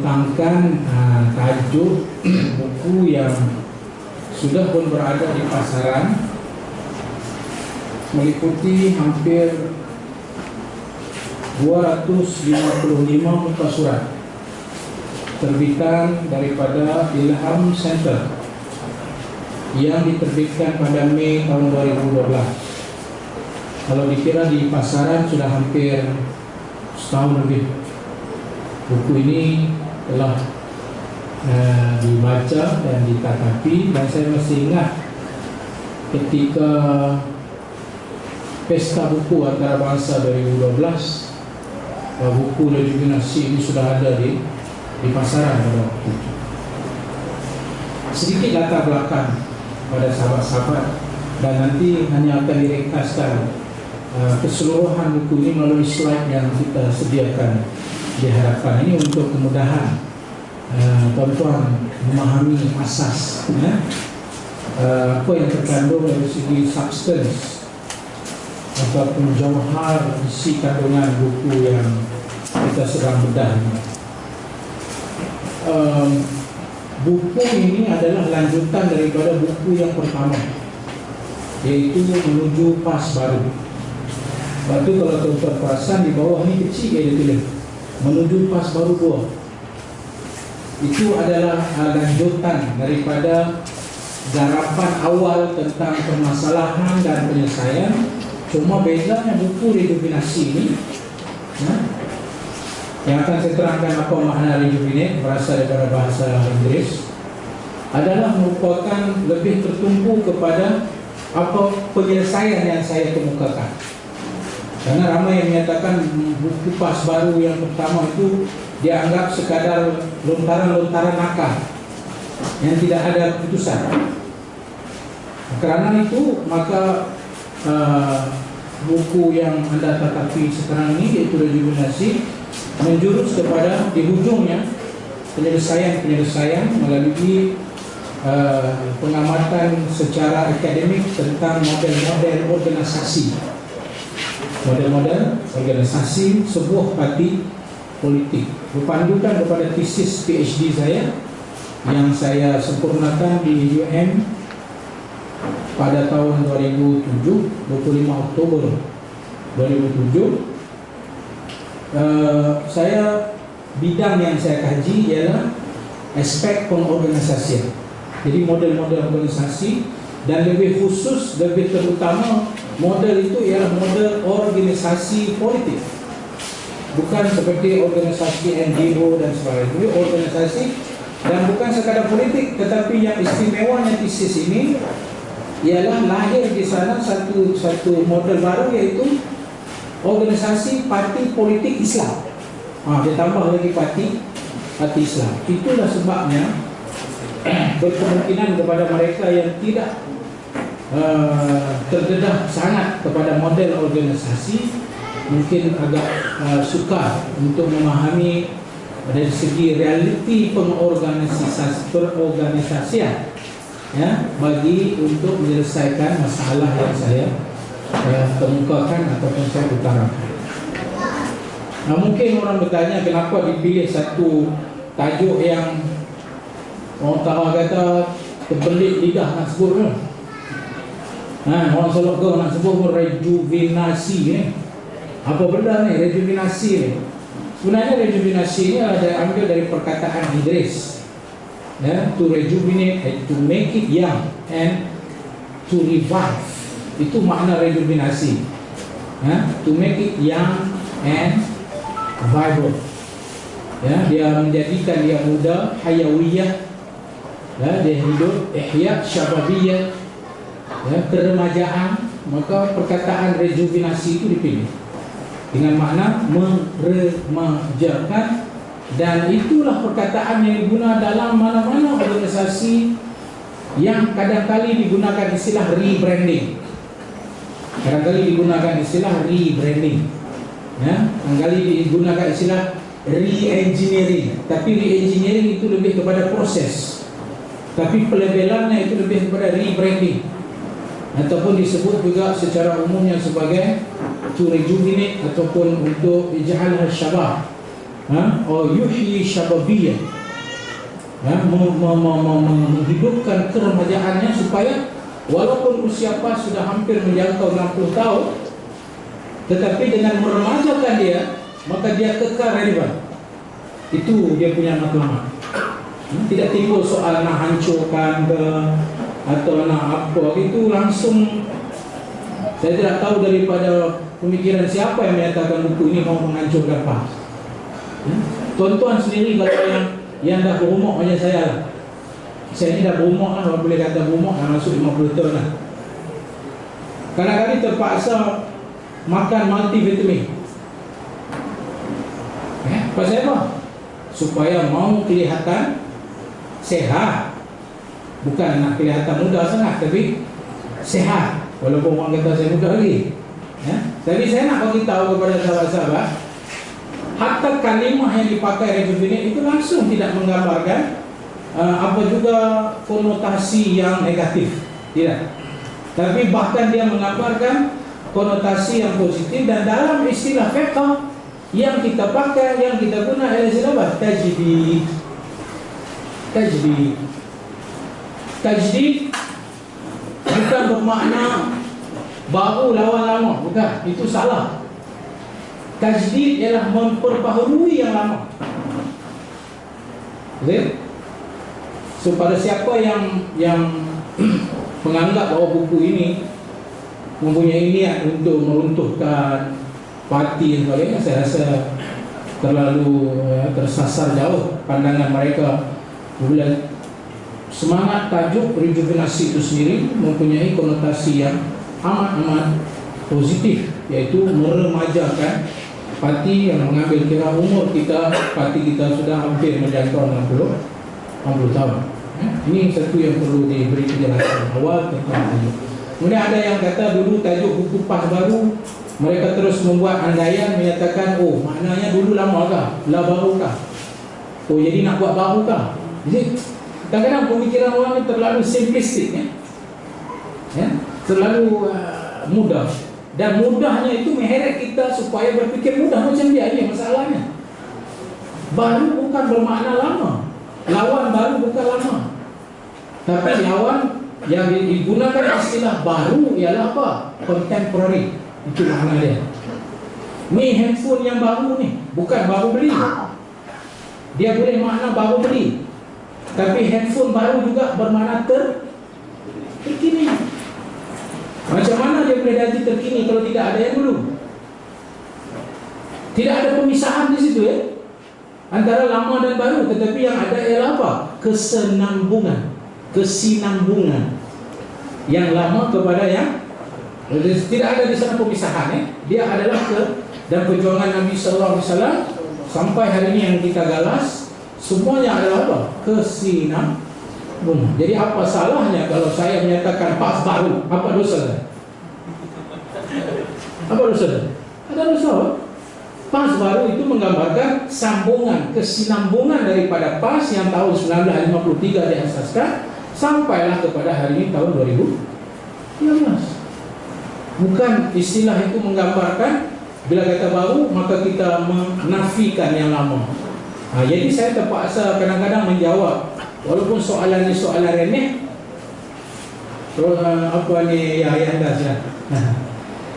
membentangkan tajuk buku yang sudah pun berada di pasaran, meliputi hampir 255 muka surat terbitan daripada Ilham Center yang diterbitkan pada Mei tahun 2012. Kalau dikira di pasaran sudah hampir setahun lebih. Buku ini telah dibaca dan ditatapi, dan saya masih ingat ketika Pesta Buku Antarabangsa 2012, buku legitimasi ini sudah ada di pasaran pada waktu itu. Sedikit latar belakang pada sahabat-sahabat, dan nanti hanya akan direkaskan keseluruhan buku ini melalui slide yang kita sediakan. Diharapkan ini untuk kemudahan tuan-tuan memahami asas apa yang terkandung dari segi substance ataupun jauhar isi kandungan buku yang kita sedang bedah ini. Buku ini adalah lanjutan daripada buku yang pertama, yaitu Menuju Pas Baru. Lepas tu kalau tuan-tuan perasan di bawah ni kecil dia tulis Menuju Pas Baru 2. Itu adalah lanjutan daripada garapan awal tentang permasalahan dan penyelesaian. Cuma bezanya buku rejuvenasi ini, yang akan saya terangkan apa makna rejuvenate, berasal daripada bahasa Inggeris, adalah merupakan lebih tertumpu kepada apa penyelesaian yang saya kemukakan. Karena ramai yang menyatakan buku Pas Baru yang pertama itu dianggap sekadar lontaran-lontaran nakal yang tidak ada keputusan. Kerana itu maka buku yang anda tatapi sekarang ini, yaitu rejuvenasi, menjurus kepada di hujungnya penyelesaian melalui pengamatan secara akademik tentang model-model organisasi sebuah parti politik, berpandukan kepada tesis PhD saya yang saya sempurnakan di UM pada tahun 2007, 25 Oktober 2007. Bidang yang saya kaji ialah aspek pengorganisasian. Jadi model-model organisasi, dan lebih khusus, lebih terutama model itu ialah model organisasi politik. Bukan seperti organisasi NGO dan sebagainya. Ini organisasi, dan bukan sekadar politik, tetapi yang istimewanya tesis ini ialah lahir di sana satu model baru, yaitu organisasi parti politik Islam. Dia tambah lagi parti Islam. Itulah sebabnya berkemungkinan kepada mereka yang tidak terdedah sangat kepada model organisasi, mungkin agak sukar untuk memahami dari segi realiti pengorganisasian, bagi untuk menyelesaikan masalah yang saya kemukakan ataupun saya utarakan. Mungkin orang bertanya kenapa dipilih satu tajuk yang orang tahu kata terbelit lidah nak sebut. Orang Selangor nak sebut rejuvenasi. Apa benda ni rejuvenasi ni? Sebenarnya rejuvenasi ni ada ambil dari perkataan Inggeris, to rejuvenate, to make it young, and to revive. Itu makna rejuvenasi. To make it young and vibrant. Dia menjadikan dia muda, hayawiyah. Dia hidup, ihya syababiyah, keremajaan. Maka perkataan rejuvenasi itu dipilih dengan makna meremajakan, dan itulah perkataan yang digunakan dalam mana-mana organisasi yang kadang-kali digunakan istilah rebranding. Kadang-kali digunakan istilah re-branding, kadang-kali digunakan istilah re-engineering. Tapi re-engineering itu lebih kepada proses, tapi pelebelannya itu lebih kepada re-branding, ataupun disebut juga secara umumnya sebagai to rejuvenate, ataupun untuk ij'al syabab, yuhyi syababiyah, menghidupkan keremajaannya supaya walaupun usia pas sudah hampir menjangkau 60 tahun, tetapi dengan meremajakan dia, maka dia kekal relevan. Itu dia punya matlamat. Tidak timbul soal nak hancurkan ke atau nak apa, itu langsung. Saya tidak tahu daripada pemikiran siapa yang menyatakan buku ini mau menghancurkan PAS. Tuan-tuan sendiri kalau yang dah berumur macam saya lah. Saya ni dah berumur lah, kalau boleh kata berumur, dah masuk 50 tahun lah. Kadang-kadang terpaksa makan multivitamin. Pasal apa? Supaya mau kelihatan sehat. Bukan nak kelihatan muda sangat, tapi sehat. Walaupun orang kata saya muda lagi. Tapi saya nak bagi tahu kepada sahabat-sahabat, hatta kalimah yang dipakai rejuvenate itu langsung tidak menggambarkan apa juga konotasi yang negatif. Tidak. Tapi bahkan dia menggambarkan konotasi yang positif. Dan dalam istilah fiqh yang kita pakai, yang kita guna adalah istilah tajdid. Tajdid bukan bermakna baru lawan lama, bukan. Itu salah. Tajdid ialah memperbaharui yang lama. Betul? So pada siapa yang menganggap bahawa buku ini mempunyai niat untuk meruntuhkan parti dan sebagainya, saya rasa terlalu tersasar jauh pandangan mereka. Bila semangat tajuk rejuvenasi itu sendiri mempunyai konotasi yang amat positif, iaitu meremajakan parti yang mengambil kira umur kita, parti kita sudah hampir menjangkau 60 tahun. Ini satu yang perlu diberi penjelasan awal tentang tajuk. Kemudian ada yang kata dulu tajuk buku PAS baru, mereka terus membuat andaian menyatakan, oh maknanya dulu lama kah? Lah baru kah? Oh jadi nak buat baru kah? Jadi kadang-kadang pemikiran orang ini terlalu simplistik, terlalu mudah. Dan mudahnya itu mengheret kita supaya berfikir mudah macam dia. Ini masalahnya. Baru bukan bermakna lama. Lawan baru bukan lama. Tapi lawan yang digunakan istilah baru ialah apa? Contemporary. Itu makna dia. Ni handphone yang baru ni, bukan baru beli. Dia boleh makna baru beli, tapi handphone baru juga bermakna terkini. Macam mana dia boleh jadi terkini kalau tidak ada yang dulu? Tidak ada pemisahan di situ antara lama dan baru, tetapi yang ada ialah apa? Kesinambungan. Yang lama kepada yang tidak ada di sana pemisahan. Dia adalah dan perjuangan Nabi sallallahu alaihi wasallam sampai hari ini yang kita galas semuanya adalah apa? Kesinambungan. Jadi apa salahnya kalau saya menyatakan PAS baru? Apa dosa saya? Apa dosa saya? Ada dosa. PAS baru itu menggambarkan sambungan, kesinambungan daripada PAS yang tahun 1953 diasaskan sampailah kepada hari ini tahun 2013. Bukan istilah itu menggambarkan bila kata baru maka kita menafikan yang lama. Jadi saya terpaksa kadang-kadang menjawab, walaupun soalan ini soalan remeh. Apa ni ya anda saja.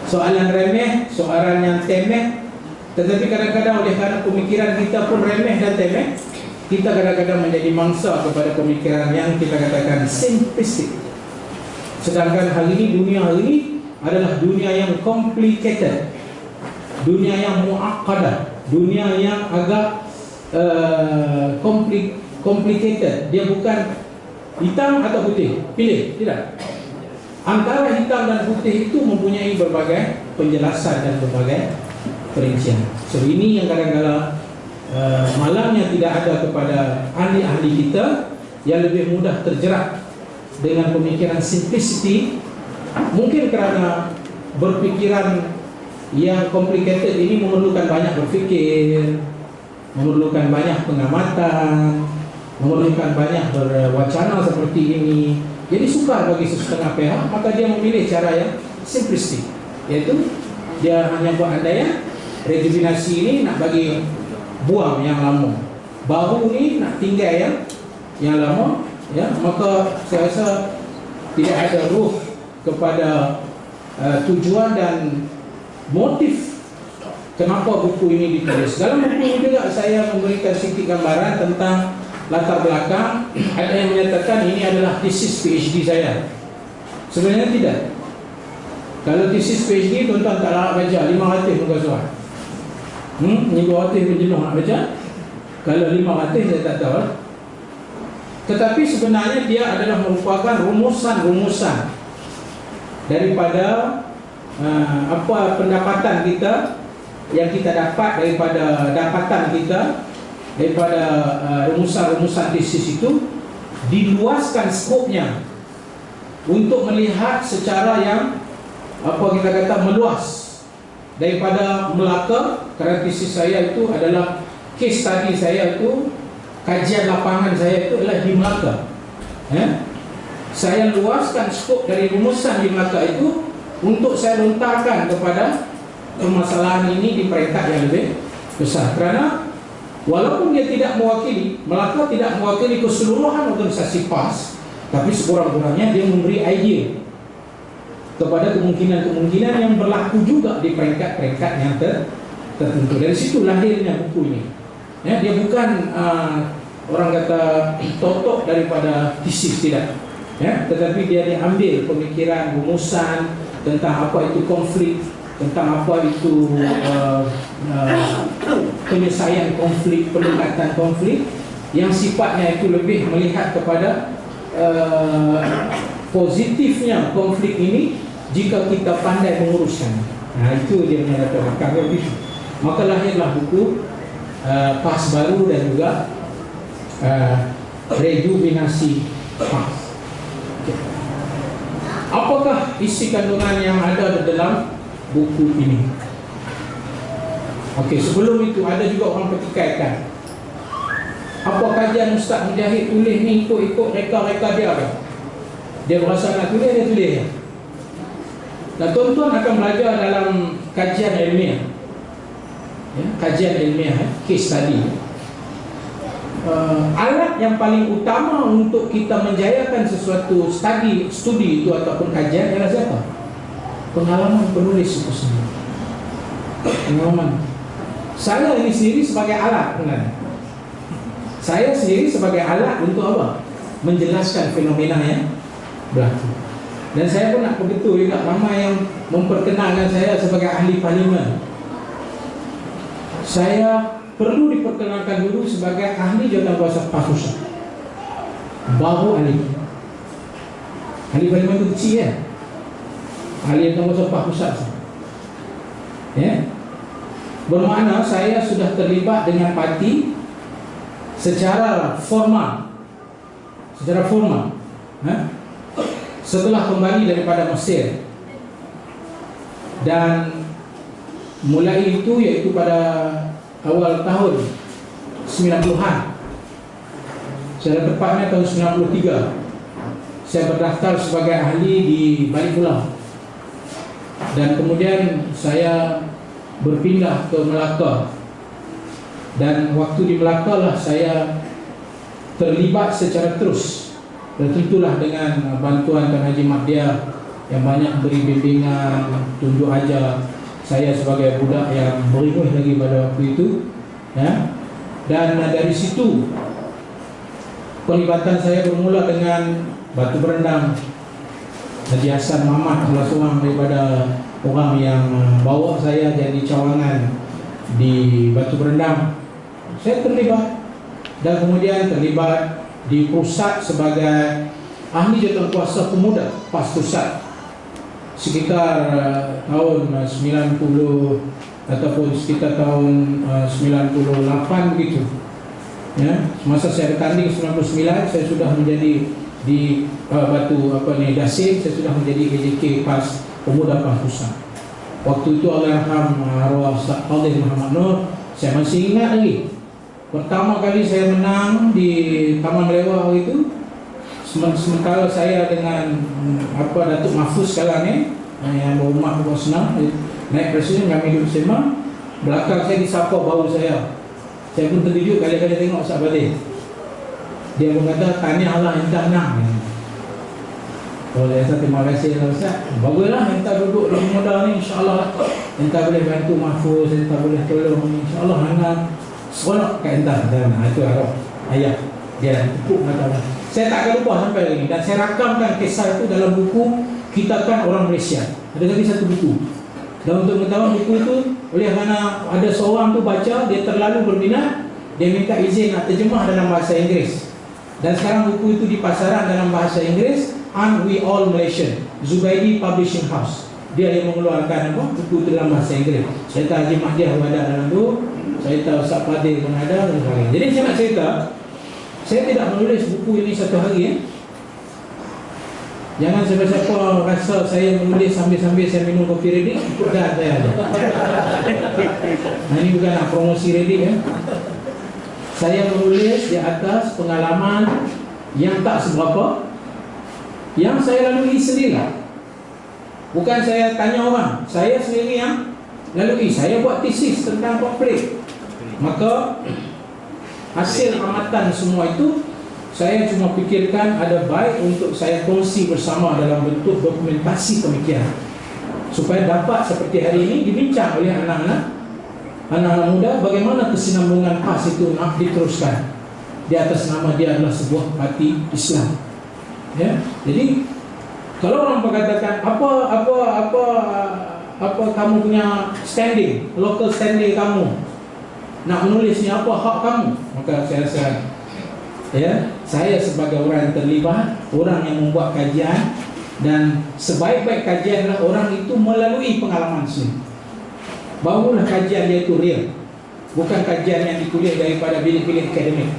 Soalan remeh, soalan yang temeh. Tetapi kadang-kadang oleh kerana pemikiran kita pun remeh dan temeh, kita kadang-kadang menjadi mangsa kepada pemikiran yang kita katakan simplistik. Sedangkan hari ini, dunia hari ini adalah dunia yang complicated, dunia yang muaqqadah, dunia yang agak complicated. Dia bukan hitam atau putih, pilih, tidak. Antara hitam dan putih itu mempunyai berbagai penjelasan dan berbagai perincian. So ini yang kadang-kadang malangnya tidak ada kepada ahli-ahli kita yang lebih mudah terjerat dengan pemikiran simplicity. Mungkin kerana berpikiran yang complicated ini memerlukan banyak berfikir, memerlukan banyak pengamatan, memerlukan banyak berwacana seperti ini. Jadi sukar bagi setengah pihak, maka dia memilih cara yang simplistik, iaitu dia hanya buat andaian rejuvenasi ini nak bagi buang yang lama. Baru ni nak tinggal yang lama, ya, maka saya rasa tidak ada ruh kepada tujuan dan motif kenapa buku ini ditulis. Dalam buku ini juga saya memberikan sedikit gambaran tentang latar belakang. Ada yang menyatakan ini adalah tesis PhD saya. Sebenarnya tidak. Kalau tesis PhD, tuan-tuan tak nak baca 500 muka surat. Ini 200 pun jenuh nak baca. Kalau 500 saya tak tahu. Tetapi sebenarnya dia adalah merupakan rumusan-rumusan daripada apa pendapatan kita yang kita dapat daripada dapatan kita daripada rumusan-rumusan tesis itu, diluaskan skopnya untuk melihat secara yang apa kita kata meluas daripada Melaka. Kerana tesis saya itu adalah case study saya itu, kajian lapangan saya itu adalah di Melaka. Saya luaskan skop dari rumusan di Melaka itu untuk saya lontarkan kepada permasalahan ini di peringkat yang lebih besar. Kerana walaupun dia tidak mewakili, Melaka tidak mewakili keseluruhan organisasi PAS, tapi sekurang-kurangnya dia memberi idea kepada kemungkinan-kemungkinan yang berlaku juga di peringkat-peringkat yang tertentu. Dari situ lahirnya buku ini. Ya, dia bukan orang kata totok daripada tesis, tidak. Ya, tetapi dia diambil pemikiran, rumusan tentang apa itu konflik, tentang apa itu penyelesaian konflik, pendekatan konflik yang sifatnya itu lebih melihat kepada positifnya konflik ini jika kita pandai menguruskan. Nah, itu dia menyatakan latar belakang. Maka lahirlah buku PAS baru dan juga rejuvenasi PAS. Apakah isi kandungan yang ada di dalam buku ini? Okey, sebelum itu ada juga orang pertikaikan. Apa kajian Ustaz Mujahid tulis ni ikut-ikut reka-reka dia kan? Dia berasa nak tulis, dia tulis. Dan tuan-tuan akan belajar dalam kajian ilmiah, ya, kajian ilmiah, case study. Alat yang paling utama untuk kita menjayakan sesuatu studi itu ataupun kajian adalah siapa? Pengalaman penulis itu sendiri. Pengalaman. Saya ini sendiri sebagai alat, kan? Saya sendiri sebagai alat untuk apa? Menjelaskan fenomena yang berlaku. Dan saya pun nak begitu juga, ramai yang memperkenalkan saya sebagai ahli parlimen. Saya perlu diperkenalkan dulu sebagai ahli jawatankuasa PAS Pusat, baru ahli parlimen itu kecil ya, ahli jawatankuasa PAS Pusat ya. Bermakna saya sudah terlibat dengan parti secara formal, setelah kembali daripada Mesir. Dan mulai itu, iaitu pada awal tahun 90-an, secara tepatnya tahun 93, saya berdaftar sebagai ahli di Balik Pulau. Dan kemudian saya berpindah ke Melaka. Dan waktu di Melaka lah saya terlibat secara terus. Dan tentulah dengan bantuan Tuan Haji Mahdia yang banyak beri bimbingan, tunjuk ajar saya sebagai budak yang berilmu lagi pada waktu itu, ya. Dan dari situ pelibatan saya bermula dengan Batu Berendam. Haji Hasan Muhammad salah seorang daripada orang yang bawa saya jadi cawangan di Batu Berendam. Saya terlibat dan kemudian terlibat di pusat sebagai ahli jawatankuasa pemuda PAS Pusat sekitar tahun 90 ataupun sekitar tahun 98 begitu. Ya, semasa saya bertanding 99, saya sudah menjadi di Dasim, saya sudah menjadi AJK PAS Pemuda PAS Pusat. Waktu itu Allahyarham arwah Ustaz Fadil Muhammad Nur, saya masih ingat lagi. Pertama kali saya menang di Taman Melewah itu, sementara saya dengan Datuk Mahfuz sekarang ni, yang berumah senang naik presiden, kami duduk sema, belakang saya disapa bahu saya Saya pun terkejut kali-kali tengok Ustaz Fadil. Dia pun kata, tahniahlah entah menang. Kalau saya kata, terima kasih Ustaz. Baguslah entah duduk di modal ni, insyaAllah entah boleh bantu mahfuz, entah boleh tolong, insyaAllah entah seronok kat entah. Itu harap ayat dia dah tepuk mata. Saya tak akan lupa sampai hari ini. Dan saya rakamkan kisah itu dalam buku Kitakan Orang Malaysia. Ada lagi satu buku. Dan untuk mengetahui buku itu, oleh kerana ada seorang tu baca, dia terlalu berminat, dia minta izin nak terjemah dalam bahasa Inggeris. Dan sekarang buku itu di pasaran dalam bahasa Inggeris, Aren't We All Malaysian, Zubaidi Publishing House. Dia yang mengeluarkan apa? Buku itu dalam bahasa Inggeris. Saya tahu Haji Mahdiah pun ada dalam tu, saya tahu Ustaz Fadil pun ada dan sebagainya. Jadi saya nak cerita, saya tidak menulis buku ini satu hari. Jangan siapa-siapa rasa saya menulis sambil-sambil saya minum kopi Redik, ikut dah saya ada. Ini bukan nak promosi Redik ya. Saya menulis di atas pengalaman yang tak seberapa, yang saya lalui sendiri. Bukan saya tanya orang, saya sendiri yang lalui. Saya buat tesis tentang konflik. Maka hasil amatan semua itu saya cuma fikirkan ada baik untuk saya kongsi bersama dalam bentuk dokumentasi pemikiran, supaya dapat seperti hari ini dibincang oleh anak-anak muda bagaimana kesinambungan PAS itu nak diteruskan di atas nama dia adalah sebuah parti Islam. Ya, jadi kalau orang berkatakan apa kamu punya standing, local standing kamu nak menulis ni, apa hak kamu, maka saya rasa ya, saya sebagai orang yang terlibat, orang yang membuat kajian, dan sebaik-baik kajian adalah orang itu melalui pengalaman sendiri. Barulah kajian dia itu real, bukan kajian yang ditulis daripada bilik-bilik akademik.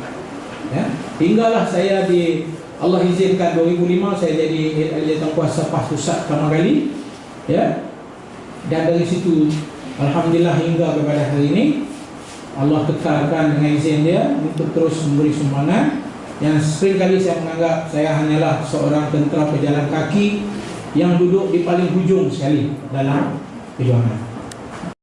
Ya, hinggalah saya Allah izinkan 2005 saya jadi Jawatan-Kuasa PAS Pusat pertama kali. Ya, dan dari situ alhamdulillah hingga kepada hari ini Allah kekalkan dengan izin dia untuk terus memberi sumbangan. Yang sering kali saya menganggap saya hanyalah seorang tentera pejalan kaki yang duduk di paling hujung sekali dalam perjuangan.